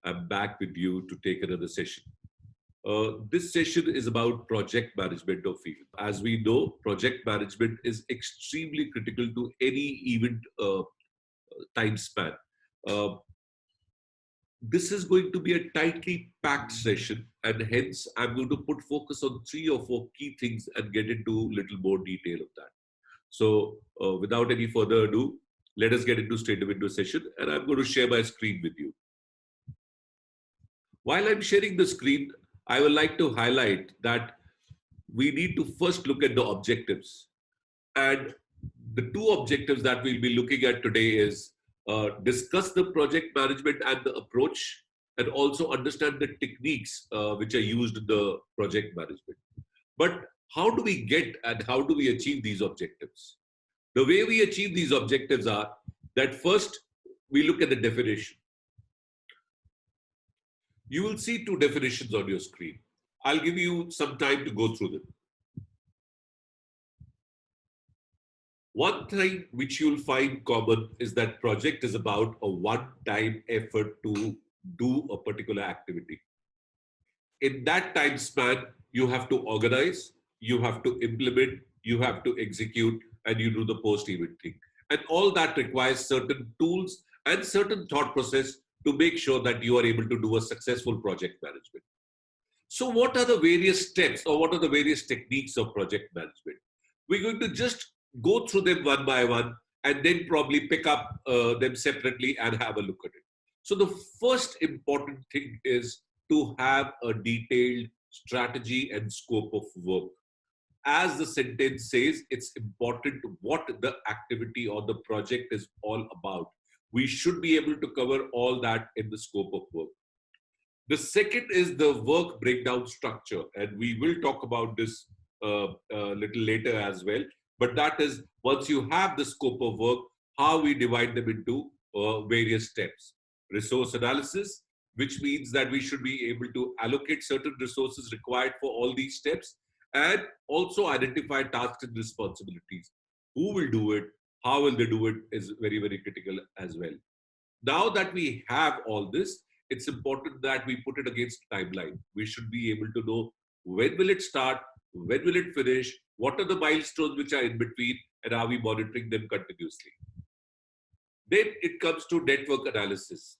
I'm back with you to take another session. This session is about project management of field. As we know, project management is extremely critical to any event time span. Uh, this is going to be a tightly packed session, and hence I'm going to put focus on 3 or 4 key things and get into a little more detail of that. So, without any further ado, let us get straight into a session, and I'm going to share my screen with you. While I'm sharing the screen, I would like to highlight that we need to first look at the objectives. And the 2 objectives that we'll be looking at today is discuss the project management and the approach, and also understand the techniques which are used in the project management. But how do we get and how do we achieve these objectives? The way we achieve these objectives are that first we look at the definition. You will see 2 definitions on your screen. I'll give you some time to go through them. One thing which you'll find common is that project is about a one-time effort to do a particular activity. In that time span, you have to organize, you have to implement, you have to execute, and you do the post-event thing. And all that requires certain tools and certain thought process to make sure that you are able to do a successful project management. So what are the various steps or what are the various techniques of project management? We're going to just go through them one by one and then probably pick up them separately and have a look at it. So the first important thing is to have a detailed strategy and scope of work. As the sentence says, it's important what the activity or the project is all about. We should be able to cover all that in the scope of work. The second is the work breakdown structure, and we will talk about this a little later as well. But that is, once you have the scope of work, how we divide them into various steps. Resource analysis, which means that we should be able to allocate certain resources required for all these steps, and also identify tasks and responsibilities. Who will do it? How will they do it is very, very critical as well. Now that we have all this, it's important that we put it against timeline. We should be able to know when will it start, when will it finish, what are the milestones which are in between, and are we monitoring them continuously. Then it comes to network analysis.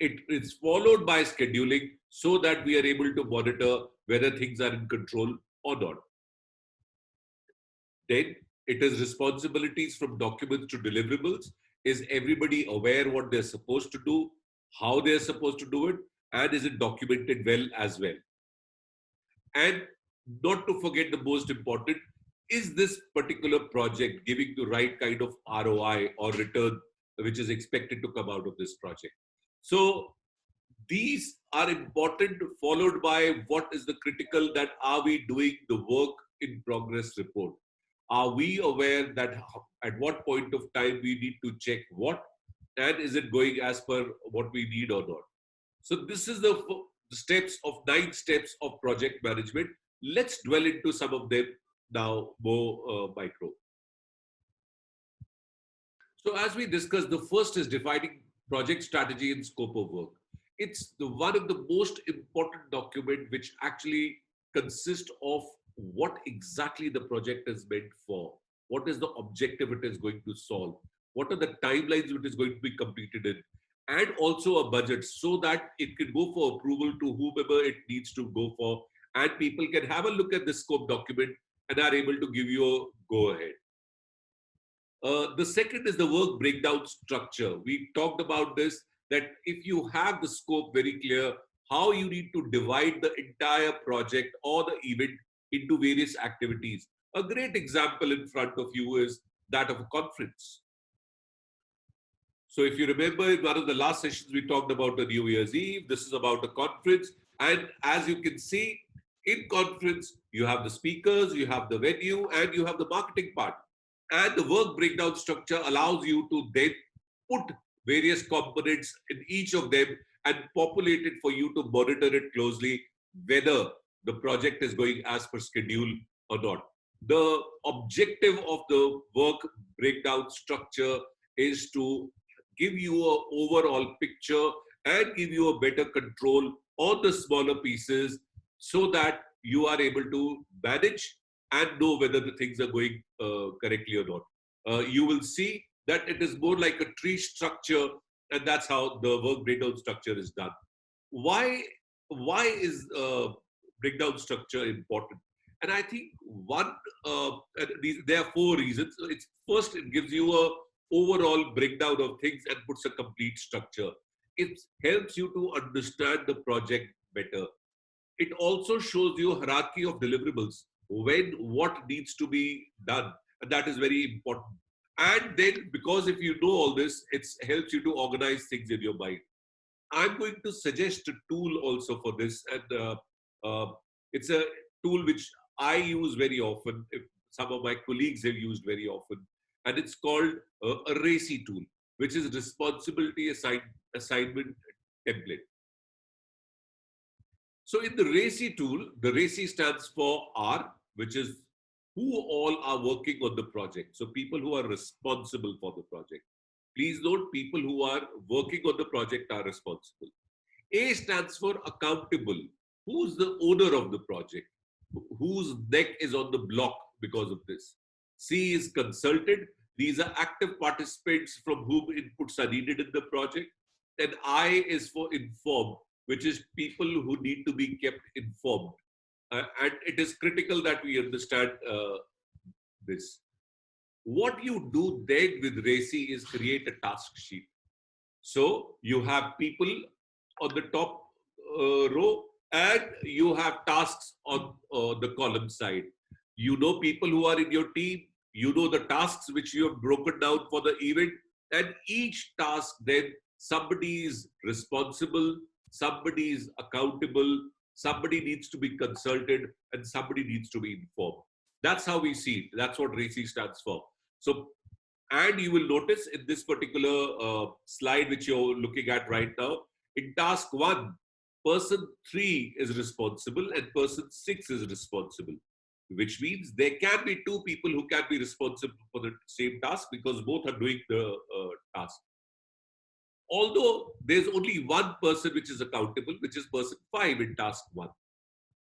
It's followed by scheduling so that we are able to monitor whether things are in control or not. Then it is responsibilities from documents to deliverables. Is everybody aware what they're supposed to do, how they're supposed to do it, and is it documented well as well? And not to forget the most important, is this particular project giving the right kind of ROI or return which is expected to come out of this project? So these are important, followed by what is the critical, that are we doing the work in progress report? Are we aware that at what point of time we need to check what, and is it going as per what we need or not? So this is the steps of 9 steps of project management. Let's dwell into some of them now more micro. So as we discussed, the first is defining project strategy and scope of work. It's one of the most important document which actually consists of what exactly the project is meant for, what is the objective it is going to solve, what are the timelines it is going to be completed in, and also a budget so that it can go for approval to whomever it needs to go for, and people can have a look at the scope document and are able to give you a go ahead. The second is the work breakdown structure. We talked about this, that if you have the scope very clear, how you need to divide the entire project or the event into various activities. A great example in front of you is that of a conference. So if you remember in one of the last sessions, we talked about the New Year's Eve. This is about a conference. And as you can see, in conference, you have the speakers, you have the venue, and you have the marketing part. And the work breakdown structure allows you to then put various components in each of them and populate it for you to monitor it closely, whether the project is going as per schedule or not. The objective of the work breakdown structure is to give you an overall picture and give you a better control on the smaller pieces so that you are able to manage and know whether the things are going correctly or not. You will see that it is more like a tree structure, and that's how the work breakdown structure is done. Why? Why is breakdown structure important? And I think one, there are four reasons. It's first, it gives you a overall breakdown of things and puts a complete structure. It helps you to understand the project better. It also shows you a hierarchy of deliverables, when what needs to be done, and that is very important. And then, because if you know all this, it helps you to organize things in your mind. I'm going to suggest a tool also for this, and it's a tool which I use very often. If some of my colleagues have used very often, and it's called a RACI tool, which is Responsibility Assignment Template. So in the RACI tool, the RACI stands for R, which is who all are working on the project. So people who are responsible for the project. Please note, people who are working on the project are responsible. A stands for accountable. Who's the owner of the project? Whose neck is on the block because of this? C is consulted. These are active participants from whom inputs are needed in the project. And I is for informed, which is people who need to be kept informed. And it is critical that we understand this. What you do then with RACI is create a task sheet. So you have people on the top row, and you have tasks on the column side. You know people who are in your team, you know the tasks which you have broken down for the event, and each task then somebody is responsible, somebody is accountable, somebody needs to be consulted, and somebody needs to be informed. That's how we see it. That's what RACI stands for. So, and you will notice in this particular slide which you're looking at right now, in task 1, person 3 is responsible and person 6 is responsible, which means there can be 2 people who can be responsible for the same task because both are doing the task. Although there's only one person which is accountable, which is person 5 in task 1.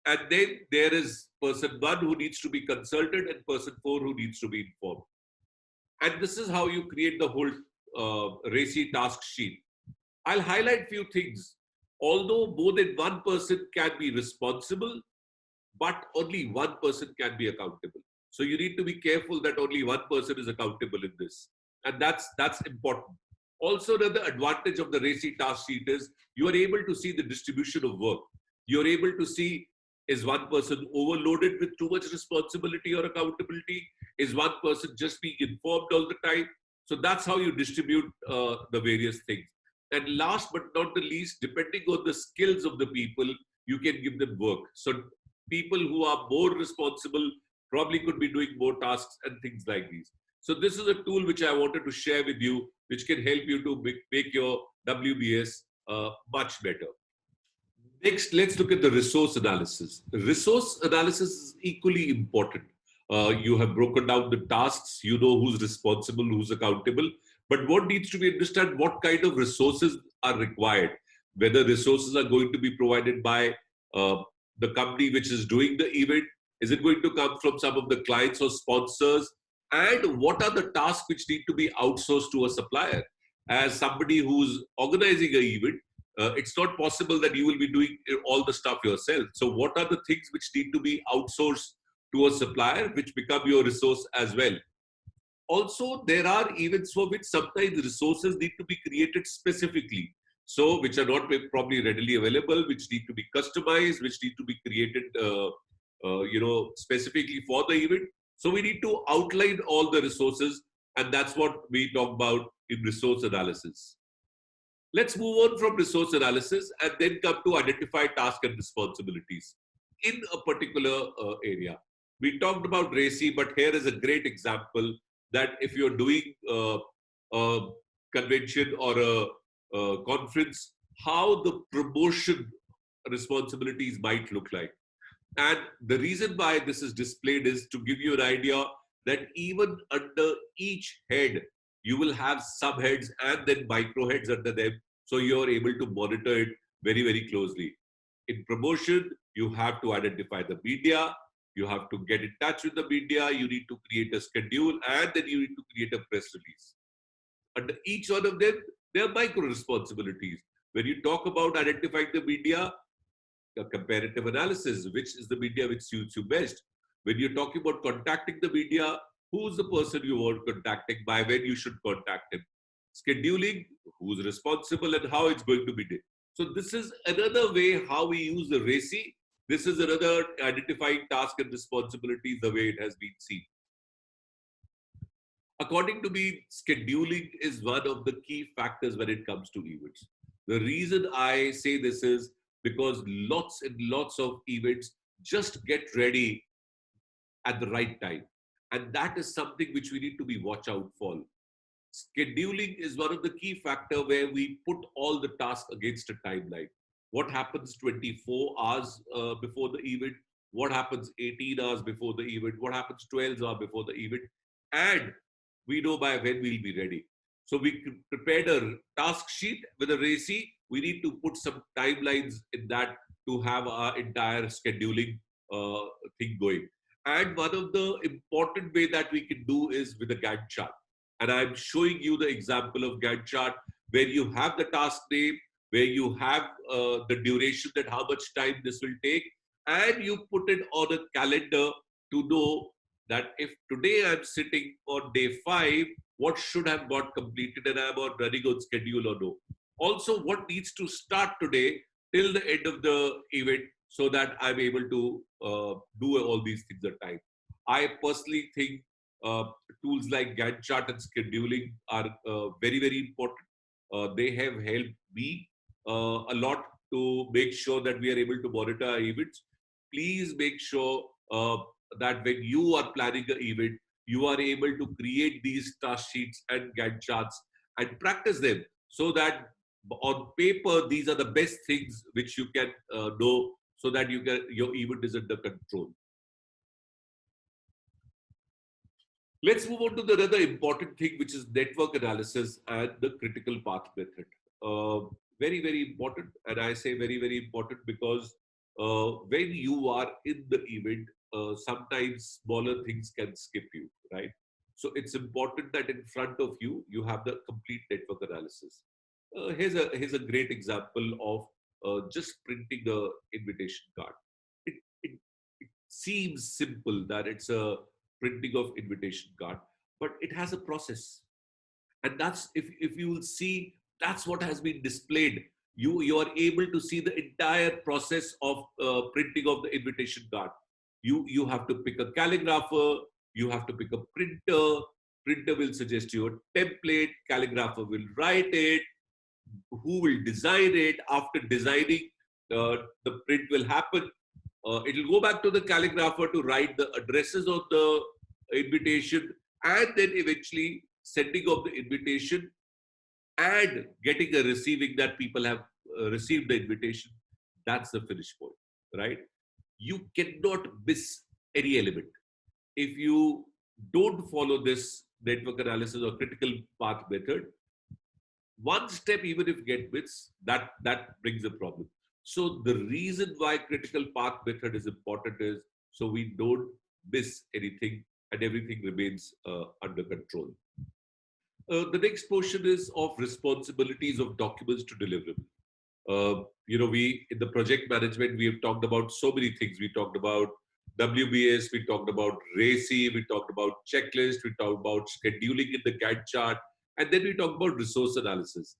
And then there is person 1 who needs to be consulted and person 4 who needs to be informed. And this is how you create the whole RACI task sheet. I'll highlight few things. Although more than one person can be responsible, but only one person can be accountable. So you need to be careful that only one person is accountable in this. And that's important. Also, another advantage of the RACI task sheet is you are able to see the distribution of work. You're able to see, is one person overloaded with too much responsibility or accountability? Is one person just being informed all the time? So that's how you distribute the various things. And last but not the least, depending on the skills of the people, you can give them work. So people who are more responsible probably could be doing more tasks and things like these. So this is a tool which I wanted to share with you, which can help you to make your WBS much better. Next, let's look at the resource analysis. Resource analysis is equally important. You have broken down the tasks, you know who's responsible, who's accountable, but what needs to be understood, what kind of resources are required, whether resources are going to be provided by the company which is doing the event, is it going to come from some of the clients or sponsors, and what are the tasks which need to be outsourced to a supplier. As somebody who's organizing an event, it's not possible that you will be doing all the stuff yourself. So what are the things which need to be outsourced to a supplier, which become your resource as well? Also, there are events for which sometimes resources need to be created specifically. So, which are not probably readily available, which need to be customized, which need to be created, specifically for the event. So, we need to outline all the resources, and that's what we talk about in resource analysis. Let's move on from resource analysis and then come to identify tasks and responsibilities in a particular area. We talked about RACI, but here is a great example that if you're doing a convention or a conference, how the promotion responsibilities might look like. And the reason why this is displayed is to give you an idea that even under each head, you will have subheads and then micro heads under them. So you're able to monitor it very, very closely. In promotion, you have to identify the media, you have to get in touch with the media, you need to create a schedule, and then you need to create a press release. Under each one of them, there are micro responsibilities. When you talk about identifying the media, a comparative analysis, which is the media which suits you best. When you're talking about contacting the media, who's the person you want contacting, by when you should contact him. Scheduling, who's responsible and how it's going to be done. So this is another way how we use the RACI. This is another identifying task and responsibilities the way it has been seen. According to me, scheduling is one of the key factors when it comes to events. The reason I say this is because lots and lots of events just get ready at the right time. And that is something which we need to be watch out for. Scheduling is one of the key factor where we put all the tasks against a timeline. What happens 24 hours before the event? What happens 18 hours before the event? What happens 12 hours before the event? And we know by when we'll be ready. So we prepared a task sheet with a RACI. We need to put some timelines in that to have our entire scheduling thing going. And one of the important way that we can do is with a Gantt chart. And I'm showing you the example of Gantt chart where you have the task name, where you have the duration that how much time this will take, and you put it on a calendar to know that if today I'm sitting on day 5, what should have got completed and I'm on running on schedule or no. Also, what needs to start today till the end of the event so that I'm able to do all these things at time. I personally think uh, tools like Gantt chart and scheduling are very, very important. They have helped me a lot to make sure that we are able to monitor our events. Please make sure that when you are planning an event, you are able to create these task sheets and Gantt charts and practice them so that on paper, these are the best things which you can know so that you can, your event is under control. Let's move on to the other important thing, which is network analysis and the critical path method. Very, very important. And I say very, very important because when you are in the event, sometimes smaller things can skip you, right? So it's important that in front of you, you have the complete network analysis. Here's a great example of just printing a invitation card. It seems simple that it's a printing of invitation card, but it has a process. And that's if you will see, that's what has been displayed. You are able to see the entire process of printing of the invitation card. You have to pick a calligrapher, you have to pick a printer. Printer will suggest you a template, calligrapher will write it, who will design it. After designing, the print will happen. It will go back to the calligrapher to write the addresses of the invitation, and then eventually sending of the invitation and getting a receiving that people have received the invitation. That's the finish point, right? You cannot miss any element. If you don't follow this network analysis or critical path method, one step even if get missed, that brings a problem. So the reason why critical path method is important is so we don't miss anything and everything remains under control. The next portion is of responsibilities of documents to deliverable. We in the project management we have talked about so many things. We talked about WBS, we talked about RACI, we talked about checklist, we talked about scheduling in the Gantt chart, and then we talked about resource analysis.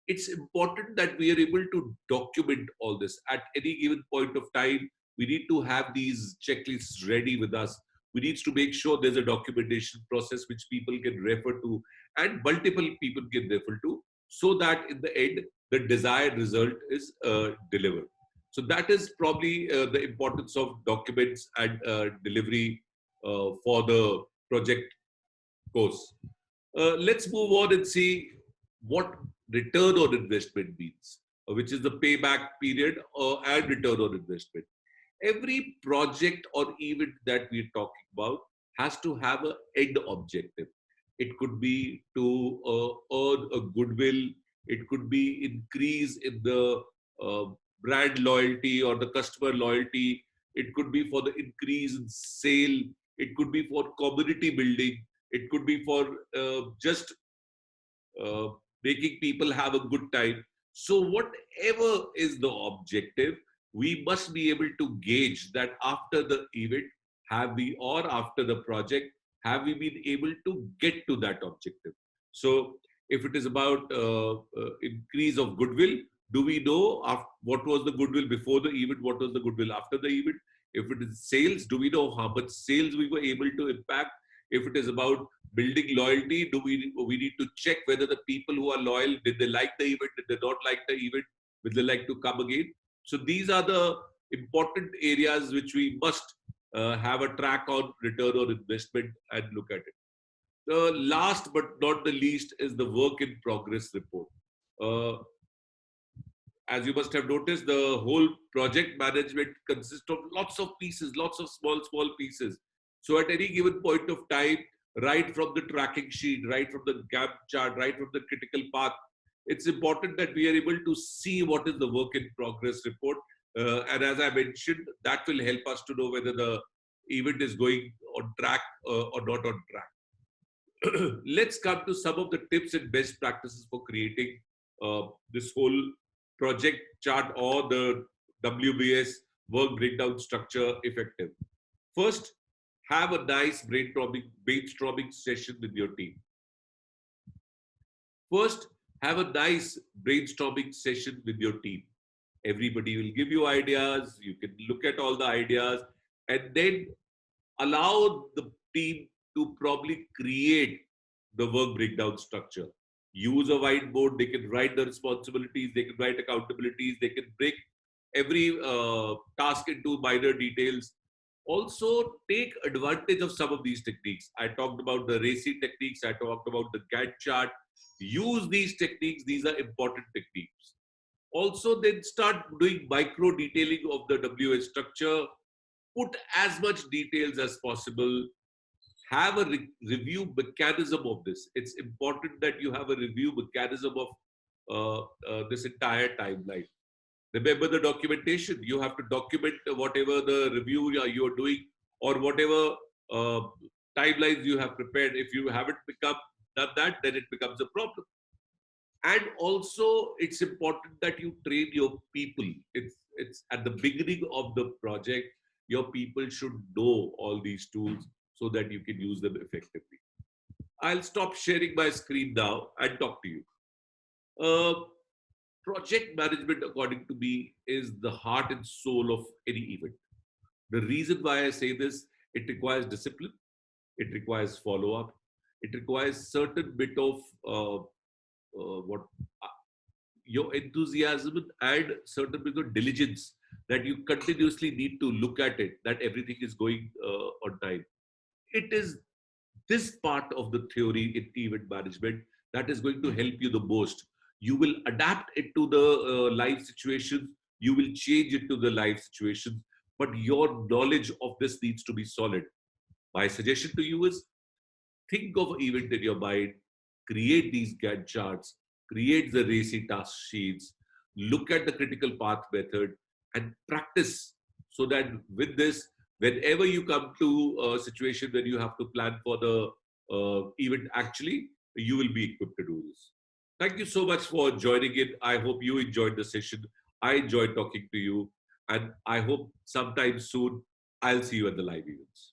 It's important that we are able to document all this at any given point of time. We need to have these checklists ready with us. We need to make sure there's a documentation process which people can refer to and multiple people can refer to so that in the end the desired result is delivered. So that is probably the importance of documents and delivery for the project course. Let's move on and see what return on investment means, which is the payback period and return on investment. Every project or event that we're talking about has to have an end objective. It could be to earn a goodwill. It could be increase in the uh, brand loyalty or the customer loyalty. It could be for the increase in sale. It could be for community building. It could be for just uh, making people have a good time. So, whatever is the objective, we must be able to gauge that after the event, have we, or after the project, have we been able to get to that objective? So, if it is about increase of goodwill, do we know what was the goodwill before the event, what was the goodwill after the event? If it is sales, do we know how much sales we were able to impact? If it is about building loyalty, do we need to check whether the people who are loyal, did they like the event, did they not like the event, will they like to come again? So these are the important areas which we must have a track on return on investment and look at it. The last but not the least is the work in progress report. uh, as you must have noticed, the whole project management consists of lots of pieces, lots of small pieces. So at any given point of time, right from the tracking sheet, right from the gap chart, right from the critical path, it's important that we are able to see what is the work in progress report. And as I mentioned, that will help us to know whether the event is going on track or not on track. Let's come to some of the tips and best practices for creating this whole project chart or the WBS work breakdown structure effective. First, have a nice brainstorming session with your team. First, have a nice brainstorming session with your team. Everybody will give you ideas. You can look at all the ideas and then allow the team to probably create the work breakdown structure. Use a whiteboard, they can write the responsibilities, they can write accountabilities, they can break every task into minor details. Also, take advantage of some of these techniques. I talked about the RACI techniques, I talked about the Gantt chart. Use these techniques, these are important techniques. Also, then start doing micro detailing of the WS structure. Put as much details as possible. Have a review mechanism of this. It's important that you have a review mechanism of this entire timeline. Remember the documentation. You have to document whatever the review you're doing or whatever uh, timelines you have prepared. If you haven't done that, then it becomes a problem. And also, it's important that you train your people. It's at the beginning of the project. Your people should know all these tools so that you can use them effectively. I'll stop sharing my screen now and talk to you. Uh, Project management, according to me, is the heart and soul of any event. The reason why I say this, it requires discipline, it requires follow up, it requires certain bit of what your enthusiasm and certain bit of diligence that you continuously need to look at it, that everything is going on time. It is this part of the theory in event management that is going to help you the most. You will adapt it to the live situations, you will change it to the live situations, but your knowledge of this needs to be solid. My suggestion to you is think of an event in your mind, create these Gantt charts, create the RACI task sheets, look at the critical path method, and practice so that with this, whenever you come to a situation where you have to plan for the event, actually, you will be equipped to do this. Thank you so much for joining in. I hope you enjoyed the session. I enjoyed talking to you, and I hope sometime soon I'll see you at the live events.